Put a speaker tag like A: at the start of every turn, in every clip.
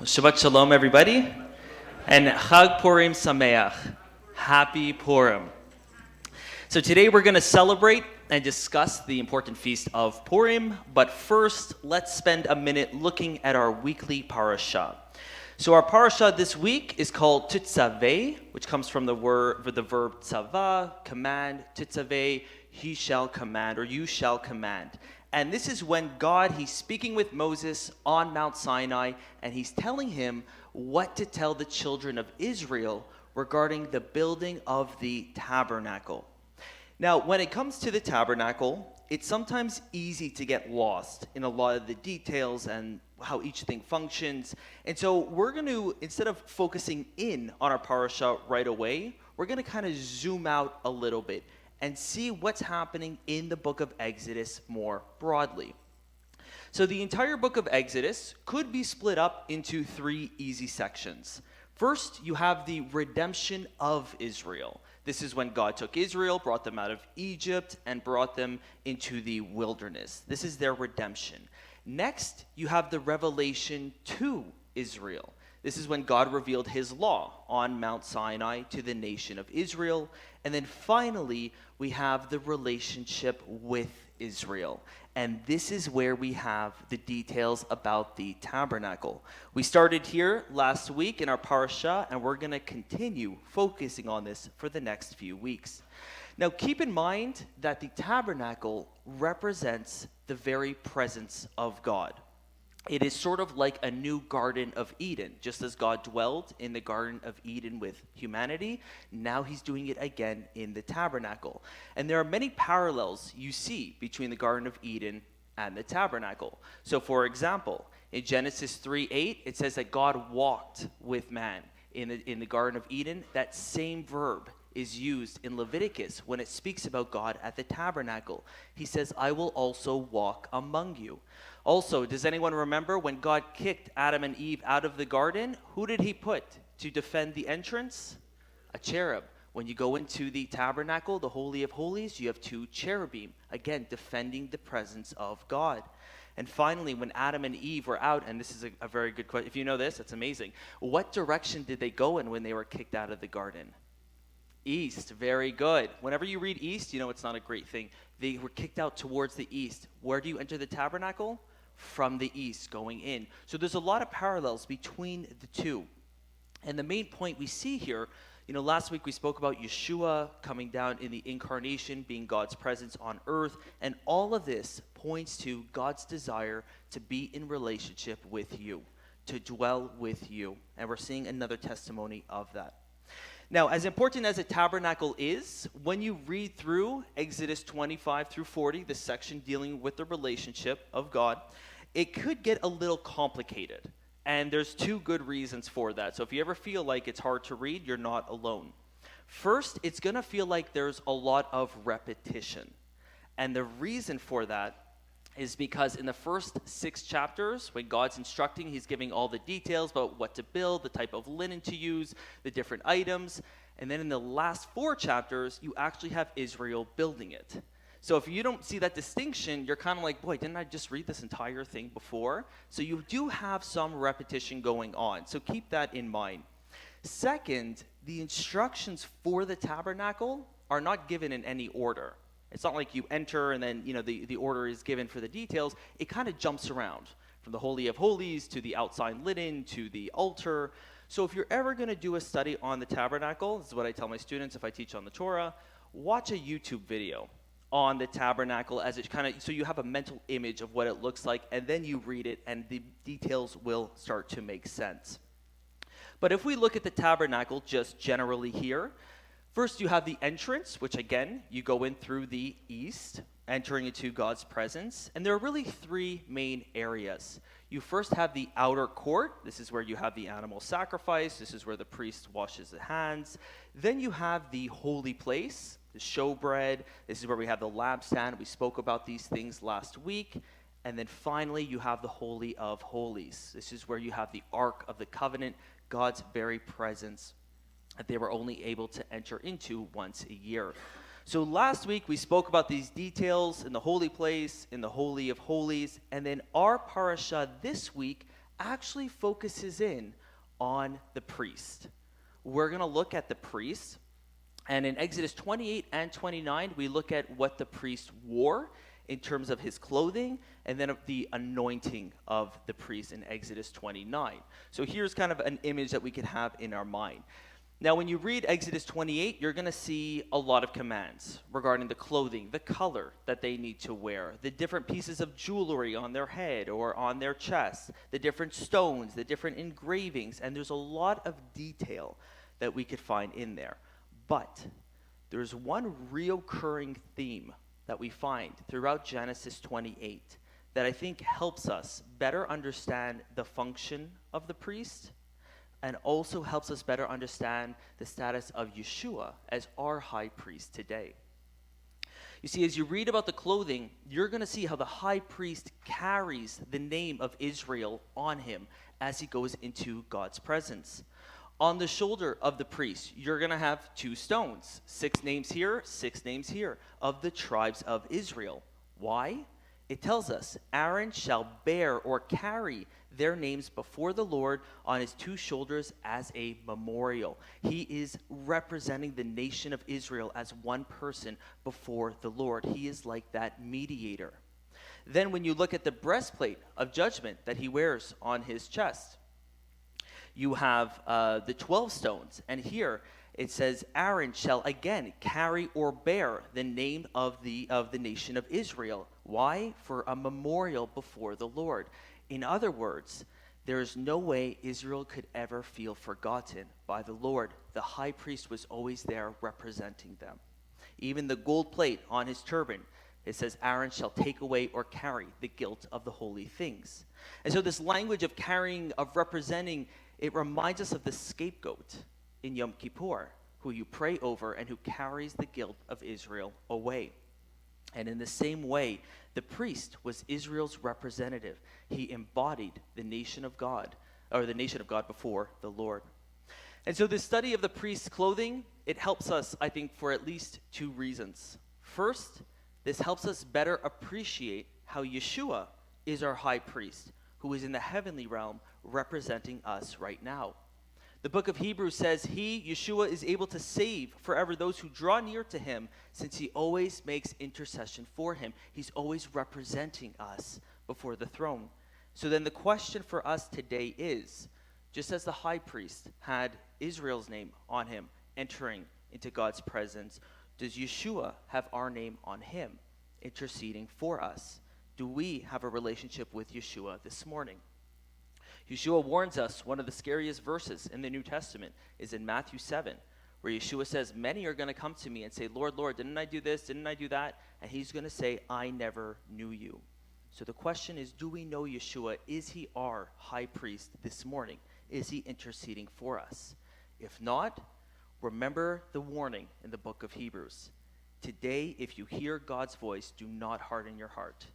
A: Shabbat Shalom, everybody, and Chag Purim Sameach. Happy Purim. So today we're going to celebrate and discuss the important feast of Purim, but first, let's spend a minute looking at our weekly parasha. So our parasha this week is called Titzaveh, which comes from the verb tzava, command, Titzaveh, he shall command, or you shall command. And this is when God, he's speaking with Moses on Mount Sinai, and he's telling him what to tell the children of Israel regarding the building of the tabernacle. Now, when it comes to the tabernacle, it's sometimes easy to get lost in a lot of the details and how each thing functions. And so we're going to, instead of focusing in on our parasha right away, we're going to kind of zoom out a little bit and see what's happening in the book of Exodus more broadly. So the entire book of Exodus could be split up into three easy sections. First, you have the redemption of Israel. This is when God took Israel, brought them out of Egypt, and brought them into the wilderness. This is their redemption. Next, you have the revelation to Israel. This is when God revealed his law on Mount Sinai to the nation of Israel. And then finally, we have the relationship with Israel. And this is where we have the details about the tabernacle. We started here last week in our parasha, and we're going to continue focusing on this for the next few weeks. Now, keep in mind that the tabernacle represents the very presence of God. It is sort of like a new Garden of Eden. Just as God dwelled in the Garden of Eden with humanity, now he's doing it again in the tabernacle. And there are many parallels you see between the Garden of Eden and the tabernacle. So for example, in Genesis 3:8, it says that God walked with man in the Garden of Eden. That same verb is used in Leviticus when it speaks about God at the tabernacle. He says, I will also walk among you. Also, does anyone remember when God kicked Adam and Eve out of the garden? Who did he put to defend the entrance? A cherub. When you go into the tabernacle, the Holy of Holies, you have two cherubim, again, defending the presence of God. And finally, when Adam and Eve were out, and this is a very good question. If you know this, it's amazing. What direction did they go in when they were kicked out of the garden? East. Very good. Whenever you read east, you know it's not a great thing. They were kicked out towards the east. Where do you enter the tabernacle? From the east, going in. So there's a lot of parallels between the two. And the main point we see here, last week we spoke about Yeshua coming down in the incarnation, being God's presence on earth, and all of this points to God's desire to be in relationship with you, to dwell with you. And we're seeing another testimony of that. Now, as important as a tabernacle is, when you read through Exodus 25 through 40, the section dealing with the relationship of God, it could get a little complicated. And there's two good reasons for that. So if you ever feel like it's hard to read, you're not alone. First, it's going to feel like there's a lot of repetition. And the reason for that is because in the first 6 chapters, when God's instructing, he's giving all the details about what to build, the type of linen to use, the different items. And then in the last 4 chapters, you actually have Israel building it. So if you don't see that distinction, you're kind of like, boy, didn't I just read this entire thing before? So you do have some repetition going on. So keep that in mind. Second, the instructions for the tabernacle are not given in any order. It's not like you enter and then, the order is given for the details. It kind of jumps around from the Holy of Holies to the outside linen to the altar. So if you're ever going to do a study on the tabernacle, this is what I tell my students if I teach on the Torah, watch a YouTube video on the tabernacle so you have a mental image of what it looks like, and then you read it and the details will start to make sense. But if we look at the tabernacle just generally here, first, you have the entrance, which again, you go in through the east, entering into God's presence. And there are really 3 main areas. You first have the outer court. This is where you have the animal sacrifice. This is where the priest washes the hands. Then you have the holy place, the showbread. This is where we have the lampstand. We spoke about these things last week. And then finally, you have the Holy of Holies. This is where you have the Ark of the Covenant, God's very presence that they were only able to enter into once a year. So last week we spoke about these details in the holy place, in the Holy of Holies, and then our parasha this week actually focuses in on the priest. We're going to look at the priest, and in Exodus 28 and 29, we look at what the priest wore in terms of his clothing, and then of the anointing of the priest in Exodus 29. So here's kind of an image that we could have in our mind. Now, when you read Exodus 28, you're going to see a lot of commands regarding the clothing, the color that they need to wear, the different pieces of jewelry on their head or on their chest, the different stones, the different engravings, and there's a lot of detail that we could find in there. But there's one recurring theme that we find throughout Genesis 28 that I think helps us better understand the function of the priest and also helps us better understand the status of Yeshua as our high priest today. You see, as you read about the clothing, you're going to see how the high priest carries the name of Israel on him as he goes into God's presence. On the shoulder of the priest, you're going to have 2 stones, 6 names here, 6 names here, of the tribes of Israel. Why? It tells us, Aaron shall bear or carry their names before the Lord on his 2 shoulders as a memorial. He is representing the nation of Israel as one person before the Lord. He is like that mediator. Then when you look at the breastplate of judgment that he wears on his chest, you have the 12 stones, and here it says, Aaron shall again carry or bear the name of the nation of Israel. Why? For a memorial before the Lord. In other words, there is no way Israel could ever feel forgotten by the Lord. The high priest was always there representing them. Even the gold plate on his turban, it says, Aaron shall take away or carry the guilt of the holy things. And so this language of carrying, of representing, it reminds us of the scapegoat in Yom Kippur, who you pray over and who carries the guilt of Israel away. And in the same way, the priest was Israel's representative. He embodied the nation of God, or the nation of God before the Lord. And so the study of the priest's clothing, it helps us, I think, for at least 2 reasons. First, this helps us better appreciate how Yeshua is our high priest, who is in the heavenly realm representing us right now. The book of Hebrews says he, Yeshua, is able to save forever those who draw near to him, since he always makes intercession for him. He's always representing us before the throne. So then the question for us today is, just as the high priest had Israel's name on him entering into God's presence, does Yeshua have our name on him interceding for us? Do we have a relationship with Yeshua this morning? Yeshua warns us, one of the scariest verses in the New Testament is in Matthew 7, where Yeshua says, many are going to come to me and say, Lord, Lord, didn't I do this? Didn't I do that? And he's going to say, I never knew you. So the question is, do we know Yeshua? Is he our high priest this morning? Is he interceding for us? If not, remember the warning in the book of Hebrews. Today, if you hear God's voice, do not harden your heart.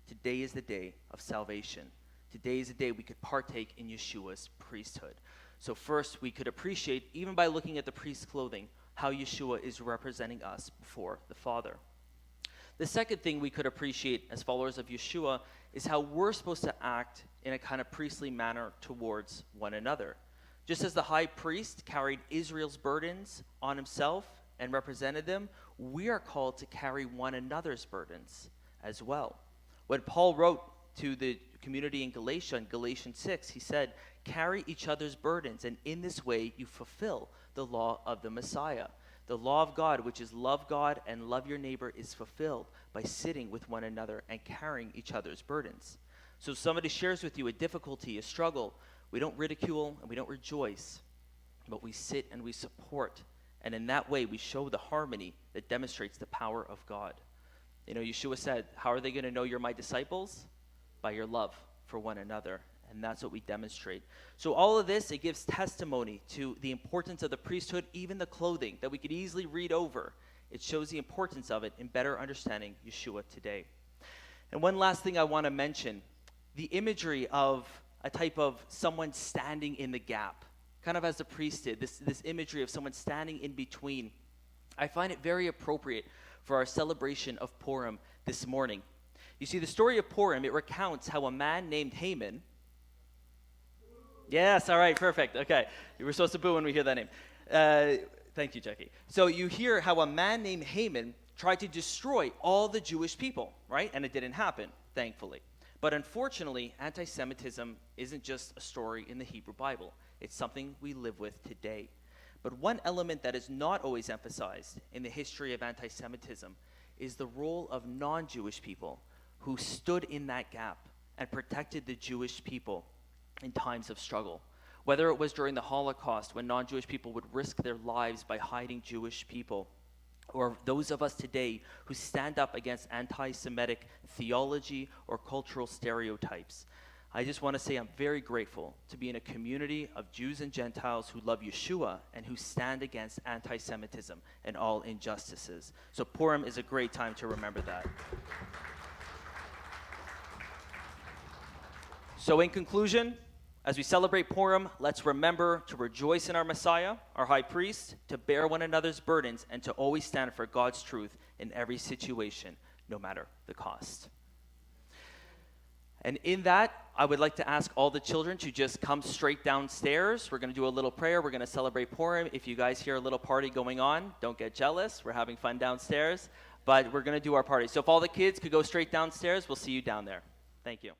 A: Today is the day of salvation. Today is the day we could partake in Yeshua's priesthood. So first, we could appreciate, even by looking at the priest's clothing, how Yeshua is representing us before the Father. The second thing we could appreciate as followers of Yeshua is how we're supposed to act in a kind of priestly manner towards one another. Just as the high priest carried Israel's burdens on himself and represented them, we are called to carry one another's burdens as well. When Paul wrote to the community in Galatia, in Galatians 6, he said, carry each other's burdens, and in this way you fulfill the law of the Messiah. The law of God, which is love God and love your neighbor, is fulfilled by sitting with one another and carrying each other's burdens. So if somebody shares with you a difficulty, a struggle, we don't ridicule and we don't rejoice, but we sit and we support. And in that way, we show the harmony that demonstrates the power of God. You know, Yeshua said, how are they going to know you're my disciples? By your love for one another. And that's what we demonstrate. So all of this, it gives testimony to the importance of the priesthood, even the clothing that we could easily read over. It shows the importance of it in better understanding Yeshua today. And one last thing I want to mention, the imagery of a type of someone standing in the gap, kind of as the priest did, this imagery of someone standing in between. I find it very appropriate for our celebration of Purim this morning. You see, the story of Purim, it recounts how a man named Haman, Yes, all right, perfect. Okay, you were supposed to boo when we hear that name. Thank you, Jackie. So you hear how a man named Haman tried to destroy all the Jewish people, right? And it didn't happen, thankfully. But unfortunately, anti-Semitism isn't just a story in the Hebrew Bible. It's something we live with today. But one element that is not always emphasized in the history of anti-Semitism is the role of non-Jewish people who stood in that gap and protected the Jewish people in times of struggle. Whether it was during the Holocaust, when non-Jewish people would risk their lives by hiding Jewish people, or those of us today who stand up against anti-Semitic theology or cultural stereotypes. I just want to say I'm very grateful to be in a community of Jews and Gentiles who love Yeshua and who stand against anti-Semitism and all injustices. So Purim is a great time to remember that. So in conclusion, as we celebrate Purim, let's remember to rejoice in our Messiah, our high priest, to bear one another's burdens, and to always stand for God's truth in every situation, no matter the cost. And in that, I would like to ask all the children to just come straight downstairs. We're going to do a little prayer. We're going to celebrate Purim. If you guys hear a little party going on, don't get jealous. We're having fun downstairs. But we're going to do our party. So if all the kids could go straight downstairs, we'll see you down there. Thank you.